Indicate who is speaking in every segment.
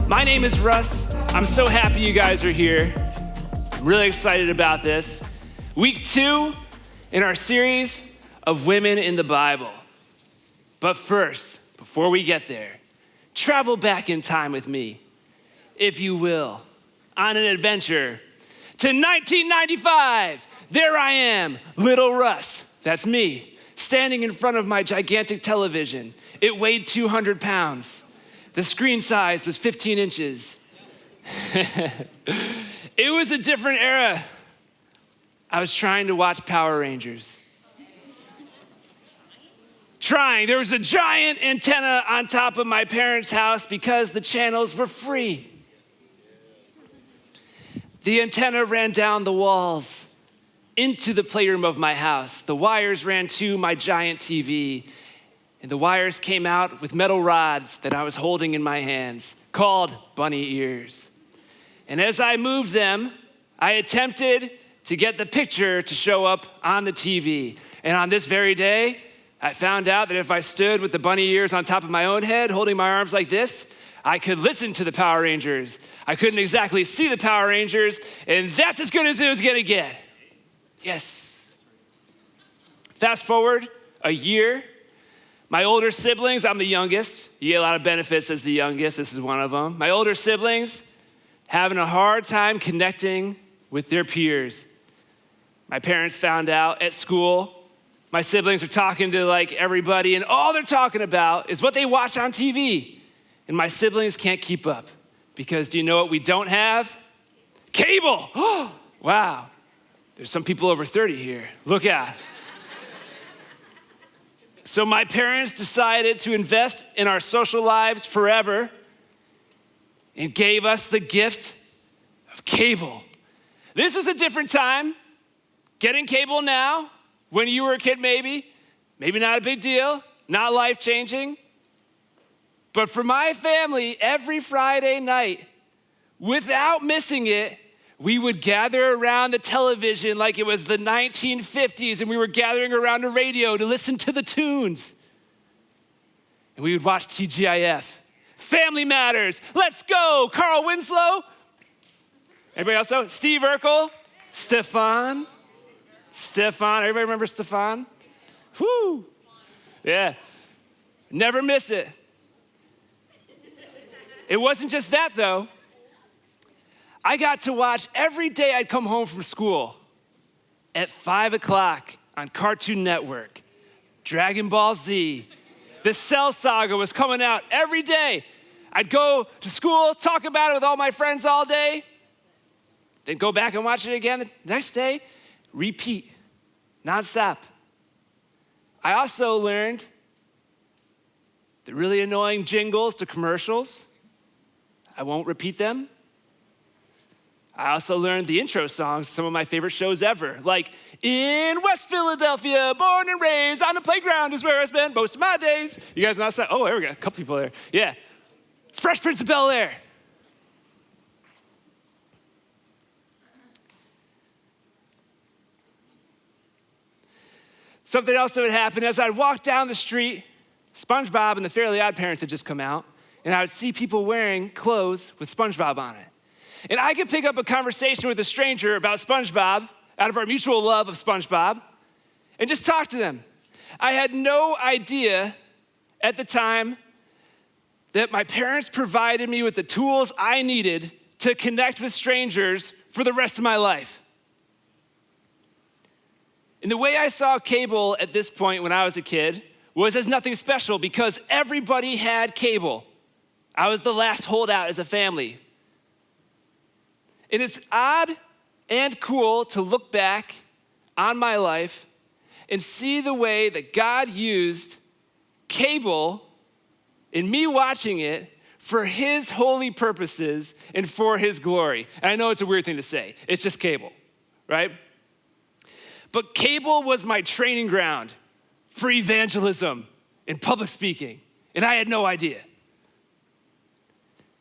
Speaker 1: My name is Russ. I'm so happy you guys are here. I'm really excited about this. Week 2 in our series of women in the Bible. But first, before we get there, travel back in time with me, if you will, on an adventure to 1995. There I am, little Russ, that's me, standing in front of my gigantic television. It weighed 200 pounds. The screen size was 15 inches. It was a different era. I was trying to watch Power Rangers. There was a giant antenna on top of my parents' house because the channels were free. The antenna ran down the walls into the playroom of my house. The wires ran to my giant TV, and the wires came out with metal rods that I was holding in my hands, called bunny ears. And as I moved them, I attempted to get the picture to show up on the TV. And on this very day, I found out that if I stood with the bunny ears on top of my own head, holding my arms like this, I could listen to the Power Rangers. I couldn't exactly see the Power Rangers, and that's as good as it was gonna get. Yes. Fast forward a year. My older siblings, I'm the youngest. You get a lot of benefits as the youngest. This is one of them. My older siblings having a hard time connecting with their peers. My parents found out at school. My siblings are talking to like everybody, and all they're talking about is what they watch on TV. And my siblings can't keep up because do you know what we don't have? Cable. Oh, wow. There's some people over 30 here. Look out. So my parents decided to invest in our social lives forever and gave us the gift of cable. This was a different time. Getting cable now, when you were a kid maybe not a big deal, not life-changing. But for my family, every Friday night, without missing it, we would gather around the television like it was the 1950s, and we were gathering around a radio to listen to the tunes. And we would watch TGIF. Family Matters, let's go, Carl Winslow. Everybody else know? Steve Urkel, Stefan. Everybody remember Stefan? Whoo, yeah. Never miss it. It wasn't just that though. I got to watch every day I'd come home from school at 5 o'clock on Cartoon Network. Dragon Ball Z. The Cell Saga was coming out every day. I'd go to school, talk about it with all my friends all day, then go back and watch it again the next day, repeat, nonstop. I also learned the really annoying jingles to commercials. I won't repeat them. I also learned the intro songs to some of my favorite shows ever, like in West Philadelphia, born and raised, on the playground is where I spent most of my days. You guys know that? Oh, there we go, a couple people there. Yeah. Fresh Prince of Bel-Air. Something else that would happen as I'd walk down the street, SpongeBob and the Fairly Odd Parents had just come out, and I would see people wearing clothes with SpongeBob on it. And I could pick up a conversation with a stranger about SpongeBob out of our mutual love of SpongeBob and just talk to them. I had no idea at the time that my parents provided me with the tools I needed to connect with strangers for the rest of my life. And the way I saw cable at this point when I was a kid was as nothing special because everybody had cable. I was the last holdout as a family. And it's odd and cool to look back on my life and see the way that God used cable and me watching it for his holy purposes and for his glory. And I know it's a weird thing to say. It's just cable, right? But cable was my training ground for evangelism and public speaking, and I had no idea.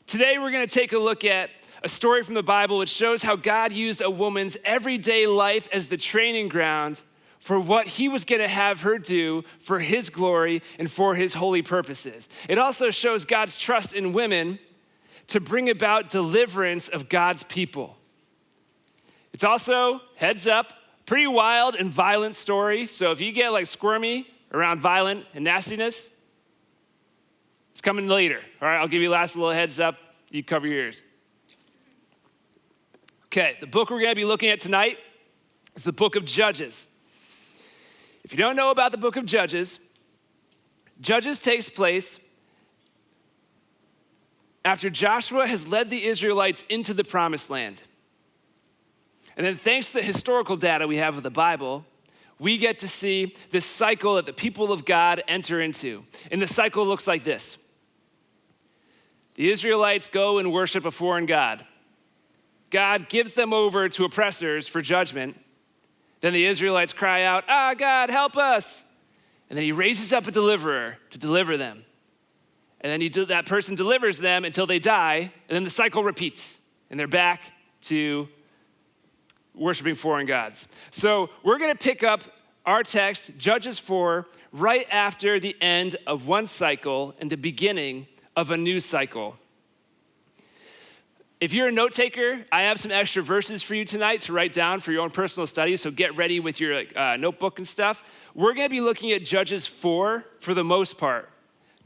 Speaker 1: Today, we're gonna take a look at a story from the Bible which shows how God used a woman's everyday life as the training ground for what he was gonna have her do for his glory and for his holy purposes. It also shows God's trust in women to bring about deliverance of God's people. It's also, heads up, pretty wild and violent story. So if you get like squirmy around violent and nastiness, it's coming later. All right, I'll give you last little heads up. You cover your ears. Okay, the book we're going to be looking at tonight is the book of Judges. If you don't know about the book of Judges, Judges takes place after Joshua has led the Israelites into the promised land. And then thanks to the historical data we have of the Bible, we get to see this cycle that the people of God enter into. And the cycle looks like this. The Israelites go and worship a foreign god. God gives them over to oppressors for judgment. Then the Israelites cry out, God, help us. And then he raises up a deliverer to deliver them. And then that person delivers them until they die, and then the cycle repeats. And they're back to worshiping foreign gods. So we're going to pick up our text, Judges 4, right after the end of one cycle and the beginning of a new cycle. If you're a note taker, I have some extra verses for you tonight to write down for your own personal study, so get ready with your notebook and stuff. We're going to be looking at Judges 4 for the most part.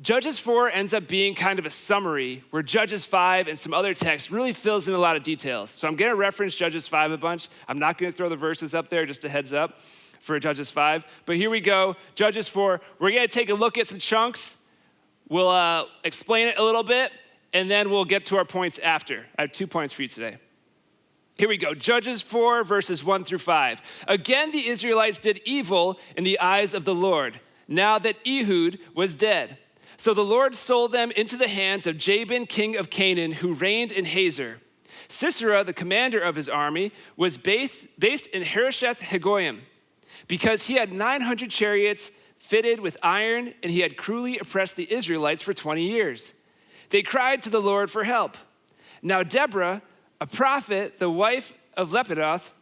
Speaker 1: Judges 4 ends up being kind of a summary where Judges 5 and some other text really fills in a lot of details. So I'm going to reference Judges 5 a bunch. I'm not going to throw the verses up there, just a heads up for Judges 5. But here we go, Judges 4. We're going to take a look at some chunks. We'll explain it a little bit, and then we'll get to our points after. I have 2 points for you today. Here we go, Judges 4, verses 1 through 5. Again, the Israelites did evil in the eyes of the Lord, now that Ehud was dead. So the Lord sold them into the hands of Jabin, king of Canaan, who reigned in Hazor. Sisera, the commander of his army, was based in Harosheth Hagoyim, because he had 900 chariots fitted with iron, and he had cruelly oppressed the Israelites for 20 years. They cried to the Lord for help. Now Deborah, a prophet, the wife of Lepidoth,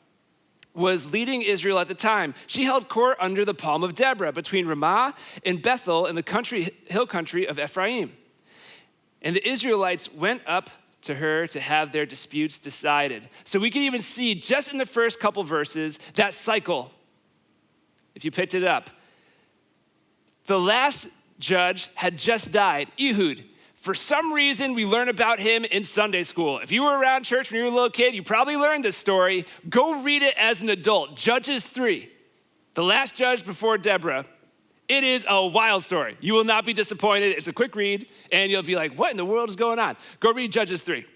Speaker 1: was leading Israel at the time. She held court under the palm of Deborah between Ramah and Bethel in the hill country of Ephraim. And the Israelites went up to her to have their disputes decided. So we can even see just in the first couple verses that cycle, if you picked it up. The last judge had just died, Ehud. For some reason, we learn about him in Sunday school. If you were around church when you were a little kid, you probably learned this story. Go read it as an adult. Judges 3, the last judge before Deborah. It is a wild story. You will not be disappointed. It's a quick read, and you'll be like, what in the world is going on? Go read Judges 3.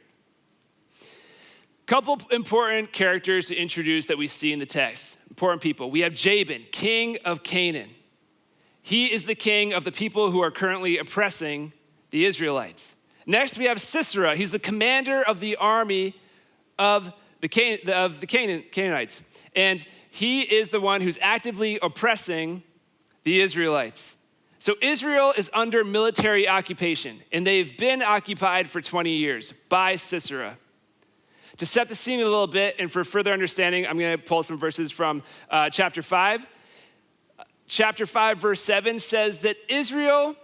Speaker 1: Couple important characters to introduce that we see in the text. Important people. We have Jabin, king of Canaan. He is the king of the people who are currently oppressing the Israelites. Next, we have Sisera. He's the commander of the army of the Canaanites. And he is the one who's actively oppressing the Israelites. So Israel is under military occupation, and they've been occupied for 20 years by Sisera. To set the scene a little bit, and for further understanding, I'm going to pull some verses from chapter 5. Chapter 5, verse 7 says that Israel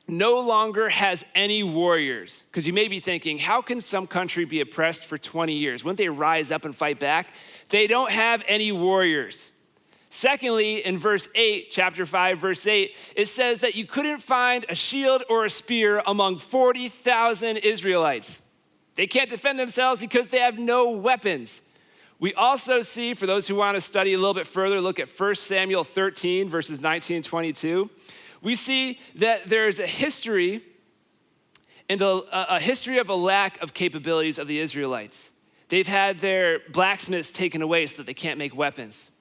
Speaker 1: no longer has any warriors. Because you may be thinking, how can some country be oppressed for 20 years? Wouldn't they rise up and fight back? They don't have any warriors. Secondly, in verse 8, chapter 5, verse 8, it says that you couldn't find a shield or a spear among 40,000 Israelites. They can't defend themselves because they have no weapons. We also see, for those who want to study a little bit further, look at 1 Samuel 13, verses 19 and 22. We see that there's a history and a history of a lack of capabilities of the Israelites. They've had their blacksmiths taken away so that they can't make weapons.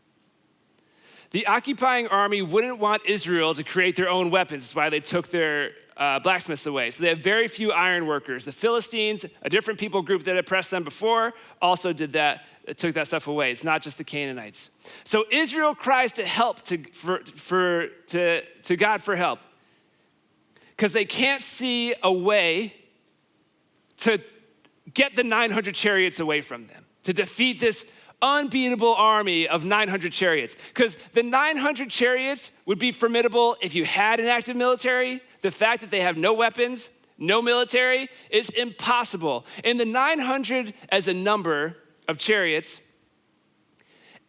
Speaker 1: The occupying army wouldn't want Israel to create their own weapons. That's why they took their blacksmiths away. So they have very few iron workers. The Philistines, a different people group that oppressed them before, also did that, took that stuff away. It's not just the Canaanites. So Israel cries to help to God for help because they can't see a way to get the 900 chariots away from them, to defeat this unbeatable army of 900 chariots. Because the 900 chariots would be formidable if you had an active military. The fact that they have no weapons no military is impossible. And the 900 as a number of chariots,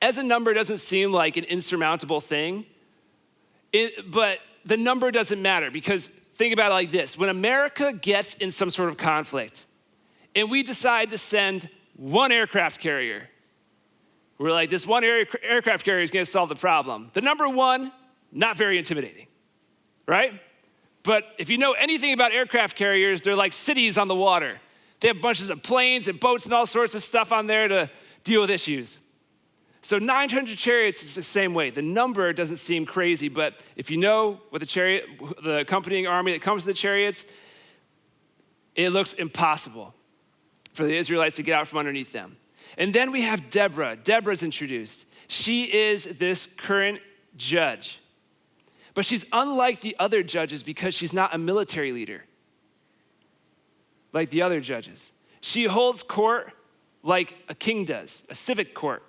Speaker 1: as a number doesn't seem like an insurmountable thing, but the number doesn't matter because think about it like this. When America gets in some sort of conflict and we decide to send one aircraft carrier, we're like, this one aircraft carrier is gonna solve the problem. The number one, not very intimidating, right? But if you know anything about aircraft carriers, they're like cities on the water. They have bunches of planes and boats and all sorts of stuff on there to deal with issues. So 900 chariots is the same way. The number doesn't seem crazy, but if you know what the accompanying army that comes to the chariots, it looks impossible for the Israelites to get out from underneath them. And then we have Deborah. Deborah's introduced. She is this current judge. But she's unlike the other judges because she's not a military leader like the other judges. She holds court like a king does, a civic court,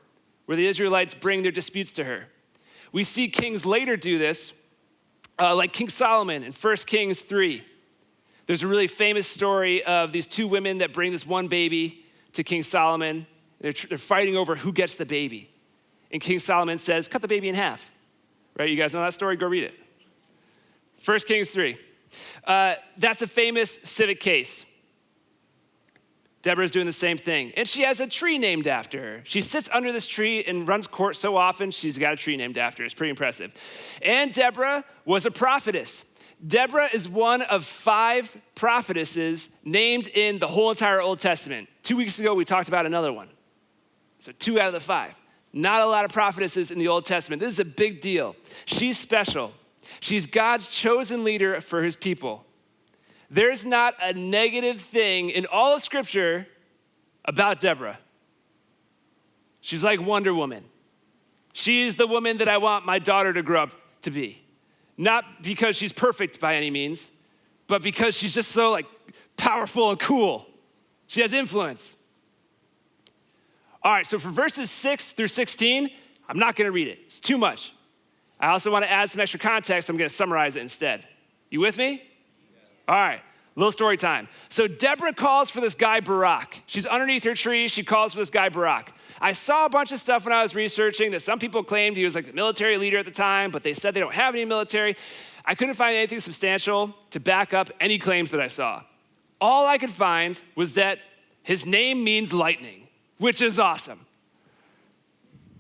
Speaker 1: where the Israelites bring their disputes to her. We see kings later do this, like King Solomon in 1 Kings 3. There's a really famous story of these two women that bring this one baby to King Solomon. They're fighting over who gets the baby. And King Solomon says, cut the baby in half. Right, you guys know that story? Go read it. 1 Kings 3. That's a famous civic case. Deborah's doing the same thing. And she has a tree named after her. She sits under this tree and runs court so often, she's got a tree named after her. It's pretty impressive. And Deborah was a prophetess. Deborah is one of 5 prophetesses named in the whole entire Old Testament. 2 weeks ago, we talked about another one. So 2 out of the 5. Not a lot of prophetesses in the Old Testament. This is a big deal. She's special. She's God's chosen leader for his people. There's not a negative thing in all of Scripture about Deborah. She's like Wonder Woman. She's the woman that I want my daughter to grow up to be. Not because she's perfect by any means, but because she's just so like powerful and cool. She has influence. All right, so for verses 6 through 16, I'm not gonna read it. It's too much. I also wanna add some extra context, so I'm gonna summarize it instead. You with me? All right, little story time. So Deborah calls for this guy, Barak. She's underneath her tree, she calls for this guy, Barak. I saw a bunch of stuff when I was researching that some people claimed he was like the military leader at the time, but they said they don't have any military. I couldn't find anything substantial to back up any claims that I saw. All I could find was that his name means lightning, which is awesome.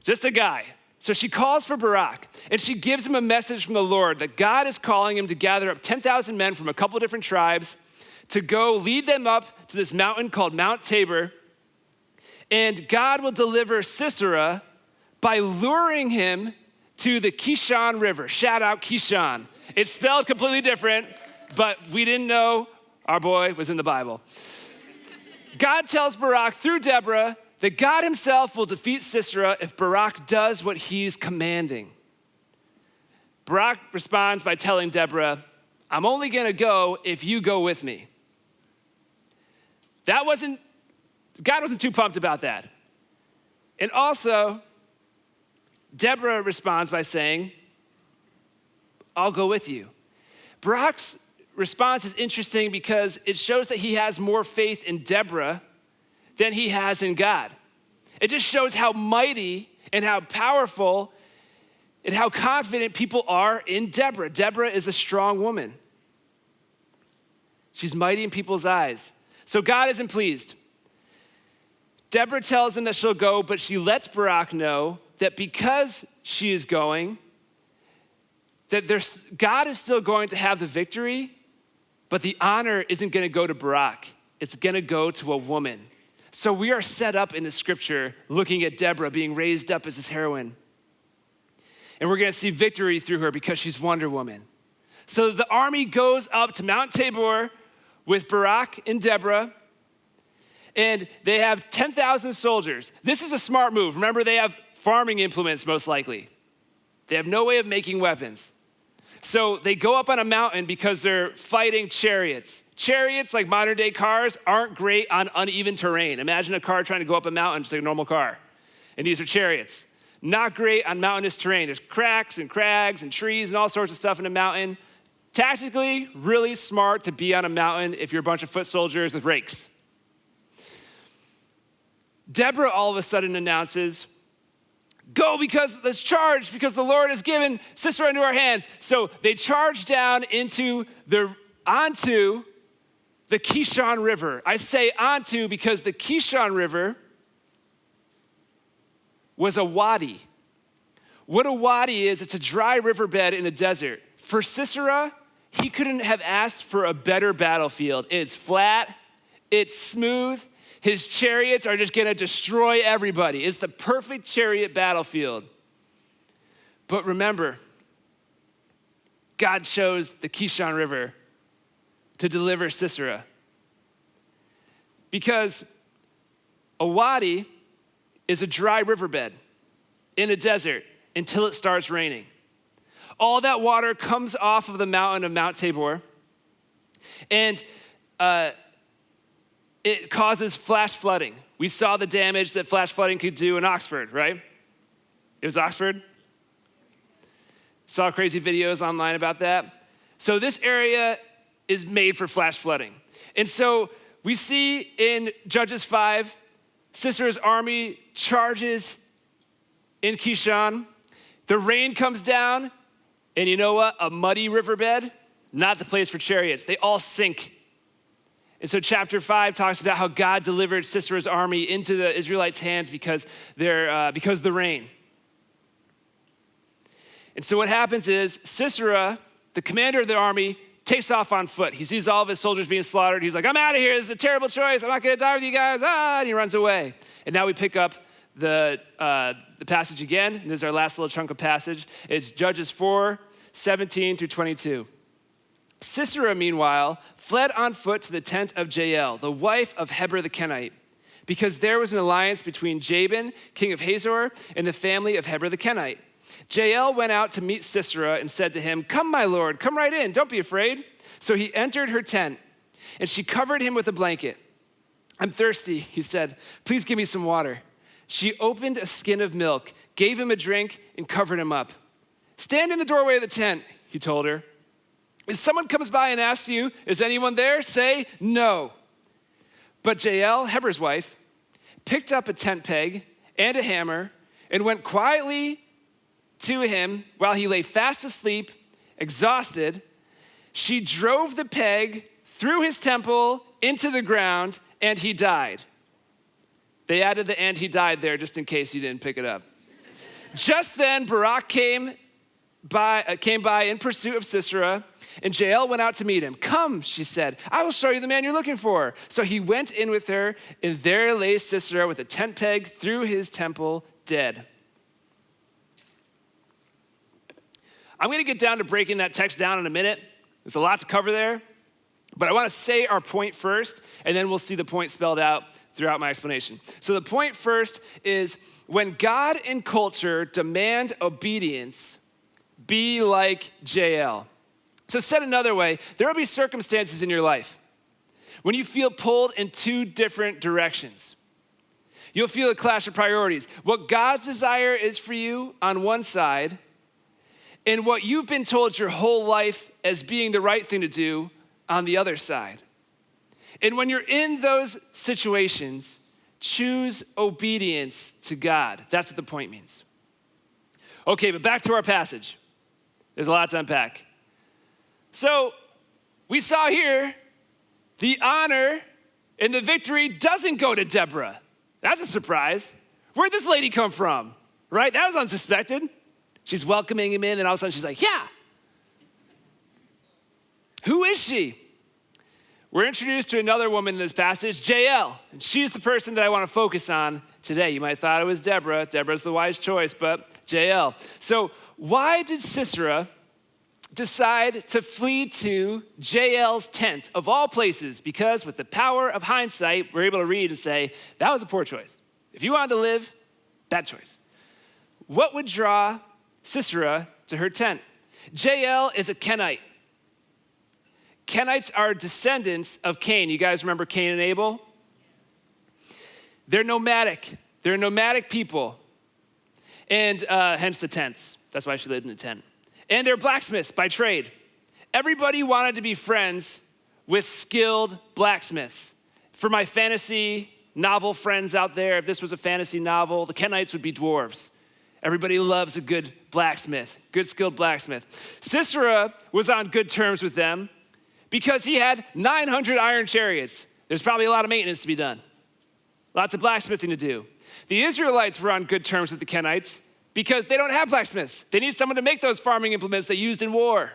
Speaker 1: Just a guy. So she calls for Barak, and she gives him a message from the Lord that God is calling him to gather up 10,000 men from a couple different tribes to go lead them up to this mountain called Mount Tabor, and God will deliver Sisera by luring him to the Kishon River. Shout out Kishon. It's spelled completely different, but we didn't know our boy was in the Bible. God tells Barak through Deborah that God himself will defeat Sisera if Barak does what he's commanding. Barak responds by telling Deborah, I'm only gonna go if you go with me. God wasn't too pumped about that. And also, Deborah responds by saying, I'll go with you. Barak's response is interesting because it shows that he has more faith in Deborah than he has in God. It just shows how mighty and how powerful and how confident people are in Deborah. Deborah is a strong woman. She's mighty in people's eyes. So God isn't pleased. Deborah tells him that she'll go, but she lets Barak know that because she is going, that God is still going to have the victory, but the honor isn't gonna go to Barak. It's gonna go to a woman. So we are set up in the scripture looking at Deborah being raised up as this heroine. And we're gonna see victory through her because she's Wonder Woman. So the army goes up to Mount Tabor with Barak and Deborah, and they have 10,000 soldiers. This is a smart move. Remember, they have farming implements most likely. They have no way of making weapons. So they go up on a mountain because they're fighting chariots. Chariots, like modern day cars, aren't great on uneven terrain. Imagine a car trying to go up a mountain just like a normal car. And these are chariots. Not great on mountainous terrain. There's cracks and crags and trees and all sorts of stuff in a mountain. Tactically, really smart to be on a mountain if you're a bunch of foot soldiers with rakes. Deborah all of a sudden announces, go because let's charge because the Lord has given Sisera into our hands. So they charge down onto the Kishon River. I say onto because the Kishon River was a wadi. What a wadi is, it's a dry riverbed in a desert. For Sisera, he couldn't have asked for a better battlefield. It's flat, it's smooth. His chariots are just gonna destroy everybody. It's the perfect chariot battlefield. But remember, God chose the Kishon River to deliver Sisera. Because a wadi is a dry riverbed in a desert until it starts raining. All that water comes off of the mountain of Mount Tabor, and it causes flash flooding. We saw the damage that flash flooding could do in Oxford, right? It was Oxford? Saw crazy videos online about that. So this area is made for flash flooding. And so we see in Judges 5, Sisera's army charges in Kishon. The rain comes down, and you know what? A muddy riverbed, not the place for chariots. They all sink. And so chapter 5 talks about how God delivered Sisera's army into the Israelites' hands because of the rain. And so what happens is Sisera, the commander of the army, takes off on foot. He sees all of his soldiers being slaughtered. He's like, I'm out of here. This is a terrible choice. I'm not going to die with you guys. And he runs away. And now we pick up the passage again. And this is our last little chunk of passage. It's Judges 4, 17 through 22. Sisera, meanwhile, fled on foot to the tent of Jael, the wife of Heber the Kenite, because there was an alliance between Jabin, king of Hazor, and the family of Heber the Kenite. Jael went out to meet Sisera and said to him, come, my lord, come right in, don't be afraid. So he entered her tent, and she covered him with a blanket. I'm thirsty, he said, please give me some water. She opened a skin of milk, gave him a drink, and covered him up. Stand in the doorway of the tent, he told her. If someone comes by and asks you, is anyone there? Say no. But Jael, Heber's wife, picked up a tent peg and a hammer and went quietly to him while he lay fast asleep, exhausted. She drove the peg through his temple into the ground, and he died. They added the "and he died" there just in case you didn't pick it up. Just then, Barak came by in pursuit of Sisera, and Jael went out to meet him. Come, she said, I will show you the man you're looking for. So he went in with her, and there lay Sisera with a tent peg through his temple, dead. I'm going to get down to breaking that text down in a minute. There's a lot to cover there, but I want to say our point first, and then we'll see the point spelled out throughout my explanation. So the point first is when God and culture demand obedience, be like Jael. So said another way, there will be circumstances in your life when you feel pulled in two different directions. You'll feel a clash of priorities. What God's desire is for you on one side, and what you've been told your whole life as being the right thing to do on the other side. And when you're in those situations, choose obedience to God. That's what the point means. Okay, but back to our passage. There's a lot to unpack. So we saw here the honor and the victory doesn't go to Deborah. That's a surprise. Where'd this lady come from? Right? That was unsuspected. She's welcoming him in, and all of a sudden she's like, yeah. Who is she? We're introduced to another woman in this passage, Jael, and she's the person that I want to focus on today. You might have thought it was Deborah. Deborah's the wise choice, but Jael. So why did Sisera decide to flee to Jael's tent of all places? Because with the power of hindsight, we're able to read and say, that was a poor choice. If you wanted to live, bad choice. What would draw Sisera to her tent? Jael is a Kenite. Kenites are descendants of Cain. You guys remember Cain and Abel? They're nomadic. They're a nomadic people. And hence the tents. That's why she lived in a tent. And they're blacksmiths by trade. Everybody wanted to be friends with skilled blacksmiths. For my fantasy novel friends out there, if this was a fantasy novel, the Kenites would be dwarves. Everybody loves a good blacksmith, good skilled blacksmith. Sisera was on good terms with them because he had 900 iron chariots. There's probably a lot of maintenance to be done, lots of blacksmithing to do. The Israelites were on good terms with the Kenites because they don't have blacksmiths. They need someone to make those farming implements they used in war.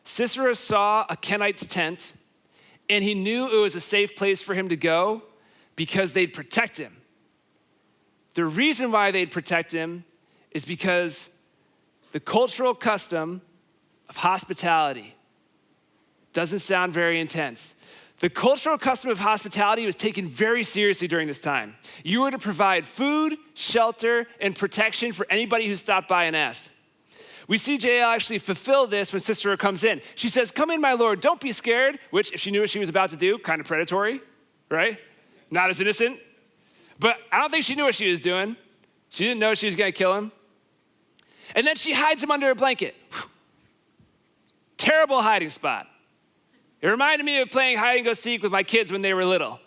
Speaker 1: Sisera saw a Kenite's tent, and he knew it was a safe place for him to go because they'd protect him. The reason why they'd protect him is because the cultural custom of hospitality doesn't sound very intense. The cultural custom of hospitality was taken very seriously during this time. You were to provide food, shelter, and protection for anybody who stopped by and asked. We see Jael actually fulfill this when Sisera comes in. She says, "Come in, my lord, don't be scared," which, if she knew what she was about to do, kind of predatory, right? Not as innocent. But I don't think she knew what she was doing. She didn't know she was gonna kill him. And then she hides him under a blanket. Terrible hiding spot. It reminded me of playing hide and go seek with my kids when they were little.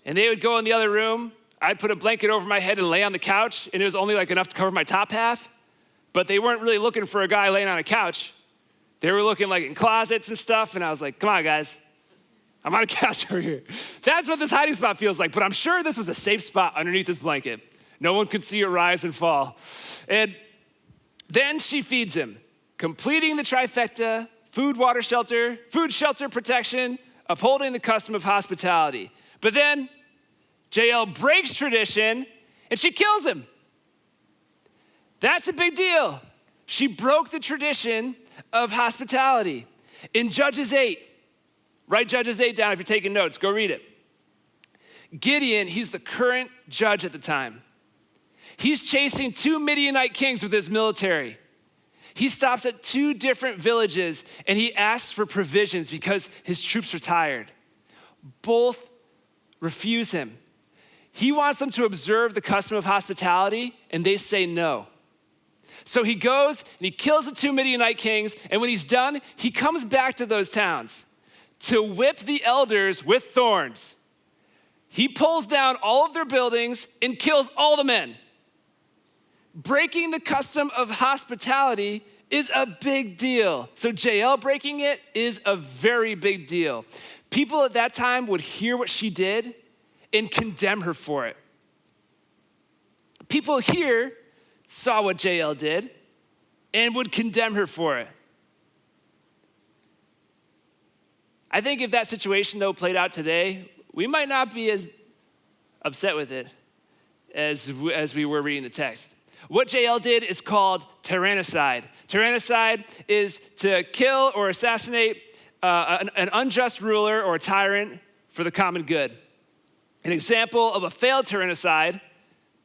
Speaker 1: And they would go in the other room. I'd put a blanket over my head and lay on the couch, and it was only like enough to cover my top half. But they weren't really looking for a guy laying on a couch. They were looking like in closets and stuff, and I was like, "Come on, guys. I'm on a couch over here." That's what this hiding spot feels like, but I'm sure this was a safe spot underneath this blanket. No one could see it rise and fall. And then she feeds him, completing the trifecta: food, water, shelter, protection, upholding the custom of hospitality. But then Jael breaks tradition, and she kills him. That's a big deal. She broke the tradition of hospitality. In Judges 8, write Judges 8 down if you're taking notes. Go read it. Gideon, he's the current judge at the time. He's chasing 2 Midianite kings with his military. He stops at 2 different villages, and he asks for provisions because his troops are tired. Both refuse him. He wants them to observe the custom of hospitality, and they say no. So he goes and he kills the 2 Midianite kings, and when he's done, he comes back to those towns to whip the elders with thorns. He pulls down all of their buildings and kills all the men. Breaking the custom of hospitality is a big deal. So Jael breaking it is a very big deal. People at that time would hear what she did and condemn her for it. People here saw what Jael did and would condemn her for it. I think if that situation, though, played out today, we might not be as upset with it as we were reading the text. What Jael did is called tyrannicide. Tyrannicide is to kill or assassinate an unjust ruler or a tyrant for the common good. An example of a failed tyrannicide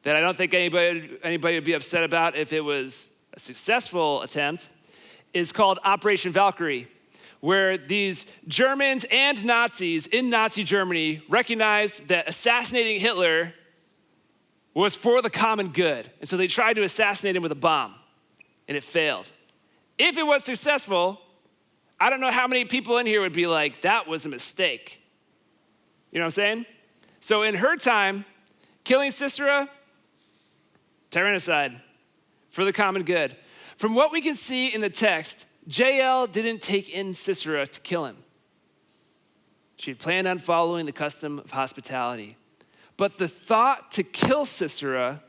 Speaker 1: that I don't think anybody would be upset about if it was a successful attempt is called Operation Valkyrie, where these Germans and Nazis in Nazi Germany recognized that assassinating Hitler was for the common good. And so they tried to assassinate him with a bomb, and it failed. If it was successful, I don't know how many people in here would be like, "That was a mistake." You know what I'm saying? So in her time, killing Sisera, tyrannicide for the common good. From what we can see in the text, Jael didn't take in Sisera to kill him. She had planned on following the custom of hospitality. But the thought to kill Sisera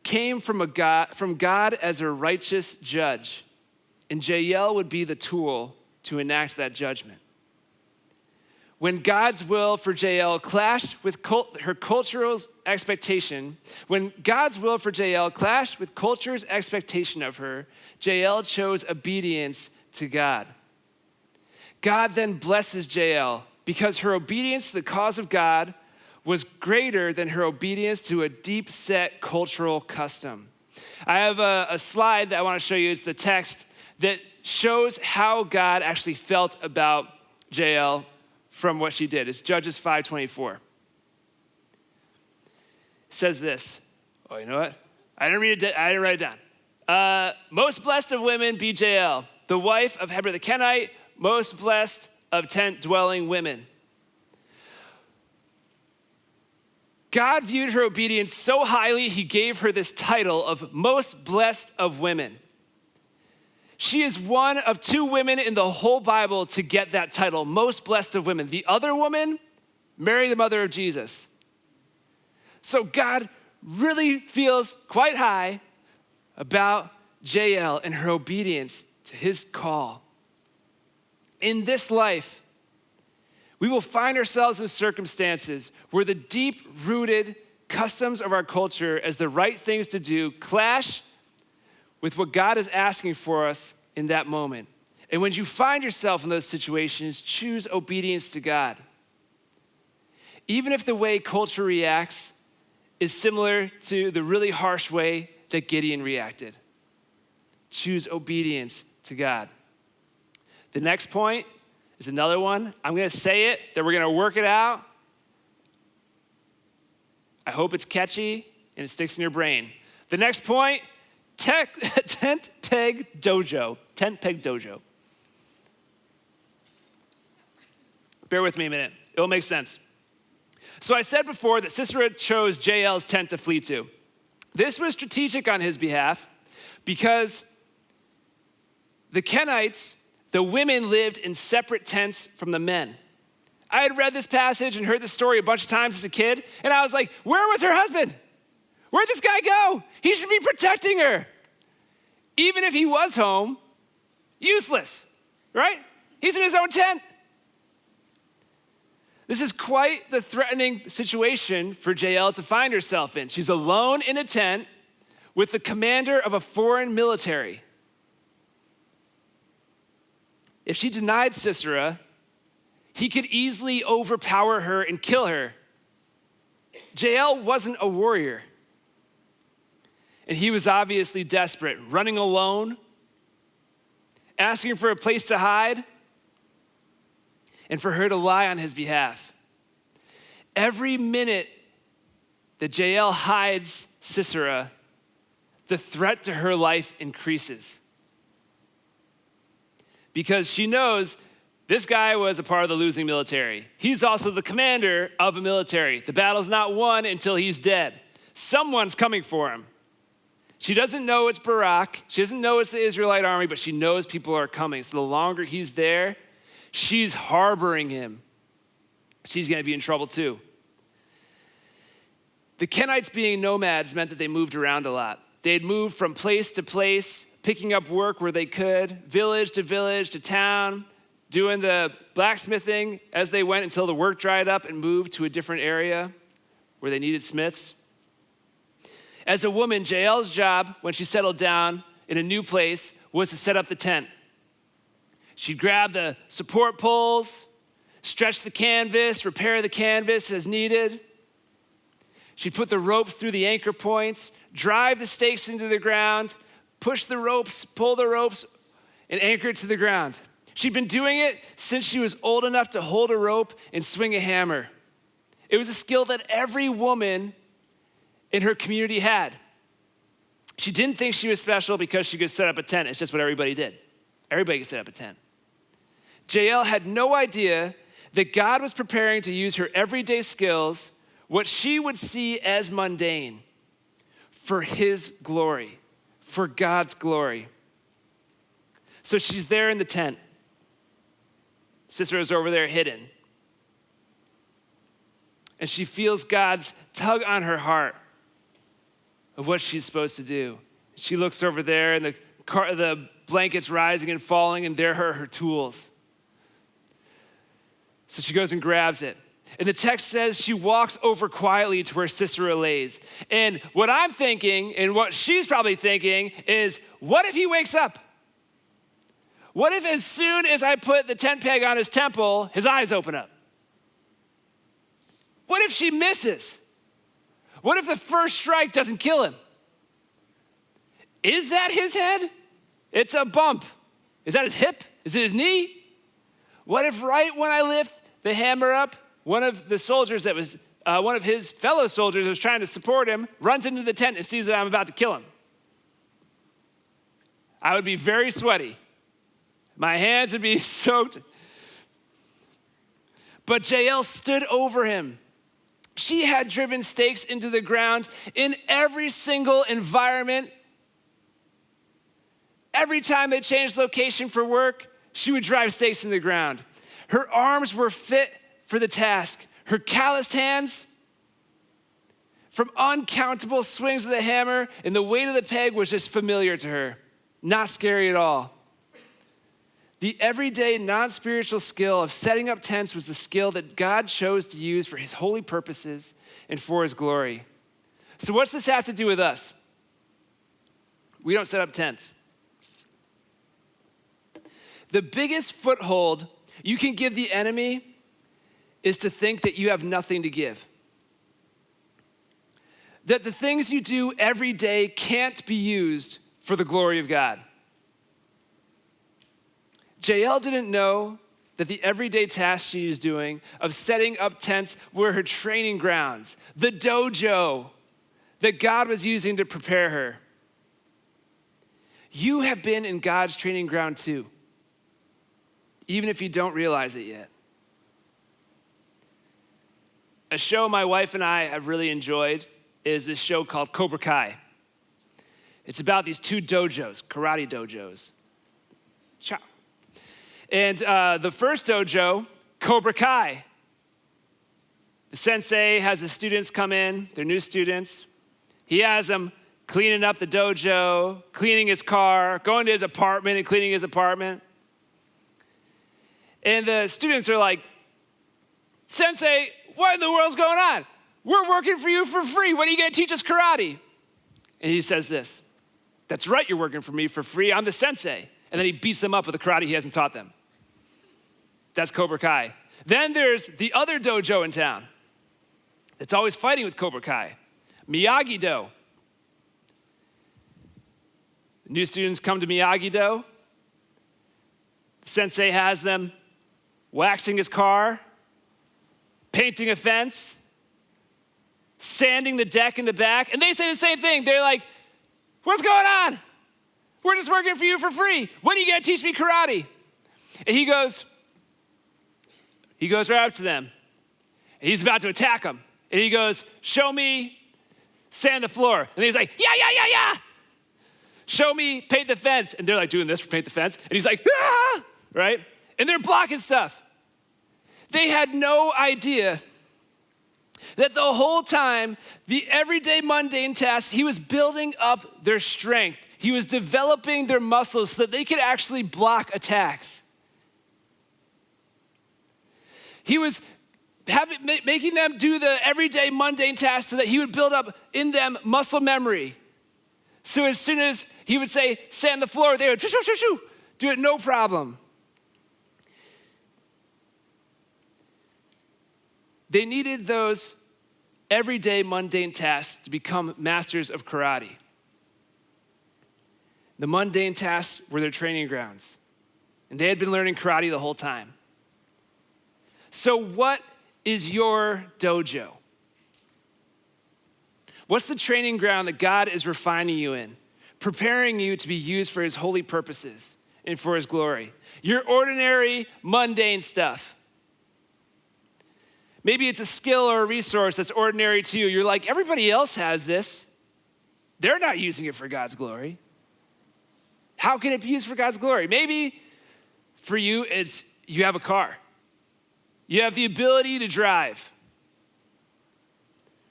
Speaker 1: came from God as a righteous judge, and Jael would be the tool to enact that judgment. When God's will for Jael clashed with her culture's expectation, when God's will for Jael clashed with culture's expectation of her, Jael chose obedience to God. God then blesses Jael because her obedience to the cause of God was greater than her obedience to a deep-set cultural custom. I have a slide that I want to show you. It's the text that shows how God actually felt about Jael from what she did. It's Judges 5:24. It says this. Oh, you know what? I didn't write it down. Most blessed of women, BJL, the wife of Heber the Kenite, most blessed of tent-dwelling women. God viewed her obedience so highly, he gave her this title of most blessed of women. She is one of 2 women in the whole Bible to get that title, most blessed of women. The other woman, Mary, the mother of Jesus. So God really feels quite high about JL and her obedience to his call. In this life, we will find ourselves in circumstances where the deep-rooted customs of our culture as the right things to do clash with what God is asking for us in that moment. And when you find yourself in those situations, choose obedience to God. Even if the way culture reacts is similar to the really harsh way that Gideon reacted. Choose obedience to God. The next point is another one. I'm going to say it, then we're going to work it out. I hope it's catchy and it sticks in your brain. The next point, tent peg dojo. Tent peg dojo. Bear with me a minute. It will make sense. So I said before that Sisera chose JL's tent to flee to. This was strategic on his behalf because the Kenites, the women lived in separate tents from the men. I had read this passage and heard this story a bunch of times as a kid, and I was like, where was her husband? Where'd this guy go? He should be protecting her. Even if he was home, useless, right? He's in his own tent. This is quite the threatening situation for JL to find herself in. She's alone in a tent with the commander of a foreign military. If she denied Sisera, he could easily overpower her and kill her. JL wasn't a warrior. And he was obviously desperate, running alone, asking for a place to hide, and for her to lie on his behalf. Every minute that JL hides Sisera, the threat to her life increases. Because she knows this guy was a part of the losing military. He's also the commander of a military. The battle's not won until he's dead. Someone's coming for him. She doesn't know it's Barak. She doesn't know it's the Israelite army, but she knows people are coming. So the longer he's there, she's harboring him. She's going to be in trouble too. The Kenites being nomads meant that they moved around a lot. They'd move from place to place, picking up work where they could, village to town, doing the blacksmithing as they went until the work dried up and moved to a different area where they needed smiths. As a woman, JL's job when she settled down in a new place was to set up the tent. She'd grab the support poles, stretch the canvas, repair the canvas as needed. She'd put the ropes through the anchor points, drive the stakes into the ground, push the ropes, pull the ropes, and anchor it to the ground. She'd been doing it since she was old enough to hold a rope and swing a hammer. It was a skill that every woman in her community had. She didn't think she was special because she could set up a tent. It's just what everybody did. Everybody could set up a tent. JL had no idea that God was preparing to use her everyday skills, what she would see as mundane, for his glory, for God's glory. So she's there in the tent. Sisera's over there hidden. And she feels God's tug on her heart of what she's supposed to do. She looks over there and the blanket's rising and falling, and there are her tools. So she goes and grabs it. And the text says she walks over quietly to where Sisera lays. And what I'm thinking, and what she's probably thinking, is what if he wakes up? What if as soon as I put the tent peg on his temple, his eyes open up? What if she misses? What if the first strike doesn't kill him? Is that his head? It's a bump. Is that his hip? Is it his knee? What if right when I lift the hammer up, one of the soldiers that was, one of his fellow soldiers that was trying to support him runs into the tent and sees that I'm about to kill him? I would be very sweaty. My hands would be soaked. But Jael stood over him. She had driven stakes into the ground in every single environment. Every time they changed location for work, she would drive stakes in the ground. Her arms were fit for the task. Her calloused hands, from uncountable swings of the hammer, and the weight of the peg was just familiar to her. Not scary at all. The everyday, non-spiritual skill of setting up tents was the skill that God chose to use for his holy purposes and for his glory. So what's this have to do with us? We don't set up tents. The biggest foothold you can give the enemy is to think that you have nothing to give. That the things you do every day can't be used for the glory of God. Jael didn't know that the everyday tasks she was doing of setting up tents were her training grounds, the dojo that God was using to prepare her. You have been in God's training ground too, even if you don't realize it yet. A show my wife and I have really enjoyed is this show called Cobra Kai. It's about these two dojos, karate dojos. Ciao. And the first dojo, Cobra Kai. The sensei has the students come in, they're new students. He has them cleaning up the dojo, cleaning his car, going to his apartment and cleaning his apartment. And the students are like, Sensei, what in the world's going on? We're working for you for free. When are you going to teach us karate? And he says this, that's right, you're working for me for free. I'm the sensei. And then he beats them up with the karate he hasn't taught them. That's Cobra Kai. Then there's the other dojo in town that's always fighting with Cobra Kai, Miyagi-Do. New students come to Miyagi-Do. The sensei has them waxing his car, painting a fence, sanding the deck in the back, and they say the same thing. They're like, what's going on? We're just working for you for free. When are you going to teach me karate? And he goes right up to them. And he's about to attack them. And he goes, show me sand the floor. And he's like, yeah. Show me paint the fence. And they're like doing this for paint the fence. And he's like, ah! Right? And they're blocking stuff. They had no idea that the whole time, the everyday mundane tasks, he was building up their strength. He was developing their muscles so that they could actually block attacks. He was making them do the everyday mundane tasks so that he would build up in them muscle memory. So as soon as he would say, sand the floor, they would shoo, shoo, shoo, do it no problem. They needed those everyday mundane tasks to become masters of karate. The mundane tasks were their training grounds, and they had been learning karate the whole time. So what is your dojo? What's the training ground that God is refining you in, preparing you to be used for his holy purposes and for his glory? Your ordinary, mundane stuff. Maybe it's a skill or a resource that's ordinary to you. You're like, everybody else has this. They're not using it for God's glory. How can it be used for God's glory? Maybe for you, it's you have a car. You have the ability to drive.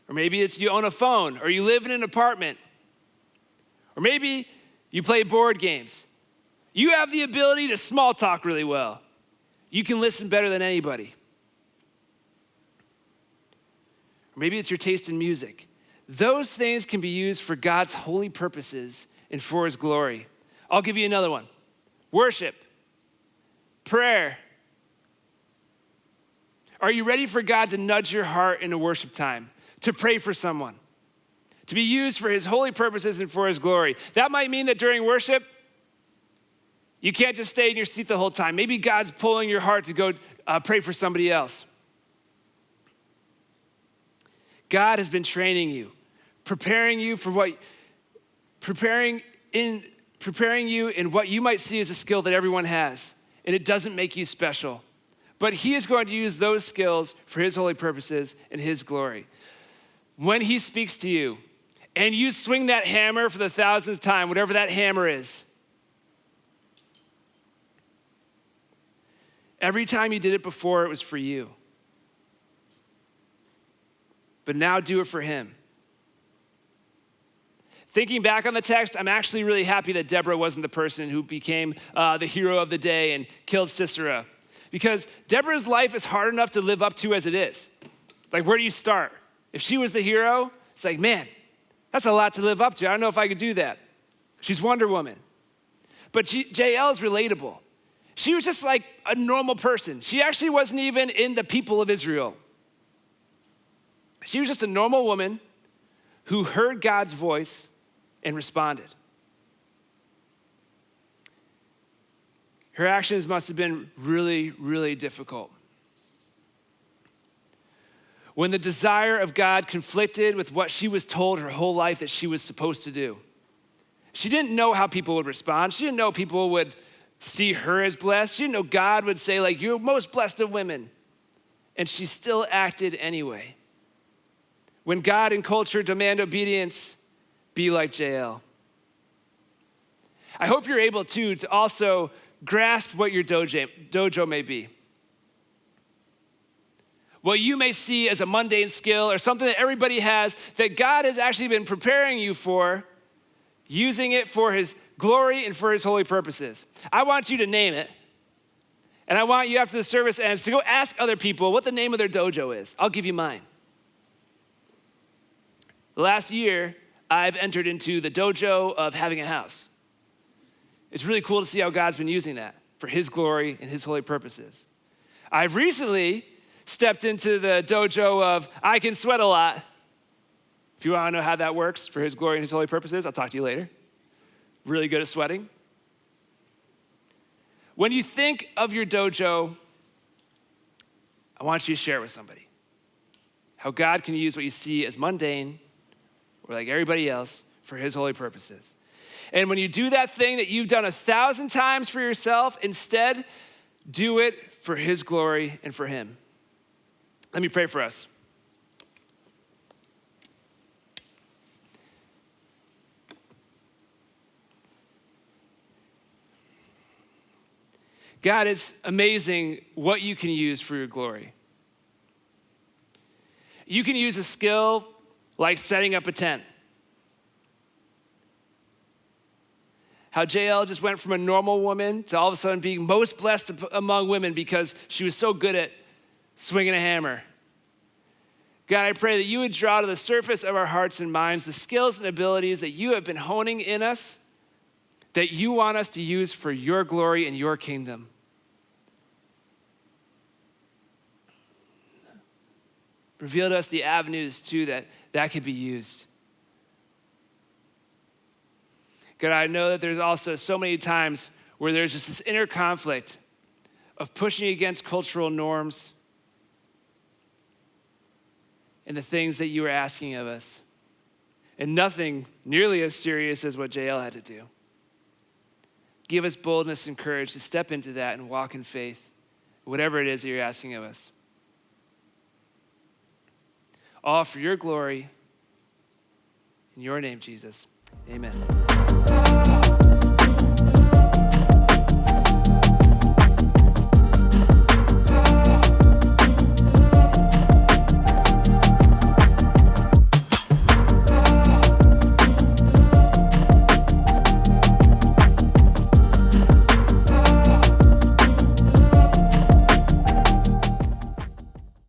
Speaker 1: Or maybe it's you own a phone, or you live in an apartment. Or maybe you play board games. You have the ability to small talk really well. You can listen better than anybody. Or maybe it's your taste in music. Those things can be used for God's holy purposes and for his glory. I'll give you another one. Worship, prayer. Are you ready for God to nudge your heart into worship time, to pray for someone, to be used for his holy purposes and for his glory? That might mean that during worship, you can't just stay in your seat the whole time. Maybe God's pulling your heart to go pray for somebody else. God has been training you, preparing you for preparing you in what you might see as a skill that everyone has, and it doesn't make you special. But he is going to use those skills for his holy purposes and his glory. When he speaks to you, and you swing that hammer for the 1,000th time, whatever that hammer is, every time you did it before, it was for you. But now do it for him. Thinking back on the text, I'm actually really happy that Deborah wasn't the person who became the hero of the day and killed Sisera. Because Deborah's life is hard enough to live up to as it is. Like, where do you start? If she was the hero, it's like, man, that's a lot to live up to. I don't know if I could do that. She's Wonder Woman. But Jael is relatable. She was just like a normal person. She actually wasn't even in the people of Israel. She was just a normal woman who heard God's voice and responded. Her actions must have been really, really difficult. When the desire of God conflicted with what she was told her whole life that she was supposed to do. She didn't know how people would respond. She didn't know people would see her as blessed. She didn't know God would say, like, you're most blessed of women. And she still acted anyway. When God and culture demand obedience, be like Jael. I hope you're able to also grasp what your dojo may be. What you may see as a mundane skill or something that everybody has that God has actually been preparing you for, using it for his glory and for his holy purposes. I want you to name it. And I want you after the service ends to go ask other people what the name of their dojo is. I'll give you mine. The last year, I've entered into the dojo of having a house. It's really cool to see how God's been using that for his glory and his holy purposes. I've recently stepped into the dojo of I can sweat a lot. If you want to know how that works for his glory and his holy purposes, I'll talk to you later. Really good at sweating. When you think of your dojo, I want you to share it with somebody. How God can use what you see as mundane or like everybody else for his holy purposes. And when you do that thing that you've done 1,000 times for yourself, instead, do it for his glory and for him. Let me pray for us. God, it's amazing what you can use for your glory. You can use a skill like setting up a tent. How Jael just went from a normal woman to all of a sudden being most blessed among women because she was so good at swinging a hammer. God, I pray that you would draw to the surface of our hearts and minds the skills and abilities that you have been honing in us, that you want us to use for your glory and your kingdom. Reveal to us the avenues, too, that could be used. God, I know that there's also so many times where there's just this inner conflict of pushing against cultural norms and the things that you are asking of us. And nothing nearly as serious as what Jael had to do. Give us boldness and courage to step into that and walk in faith, whatever it is that you're asking of us. All for your glory. In your name, Jesus. Amen.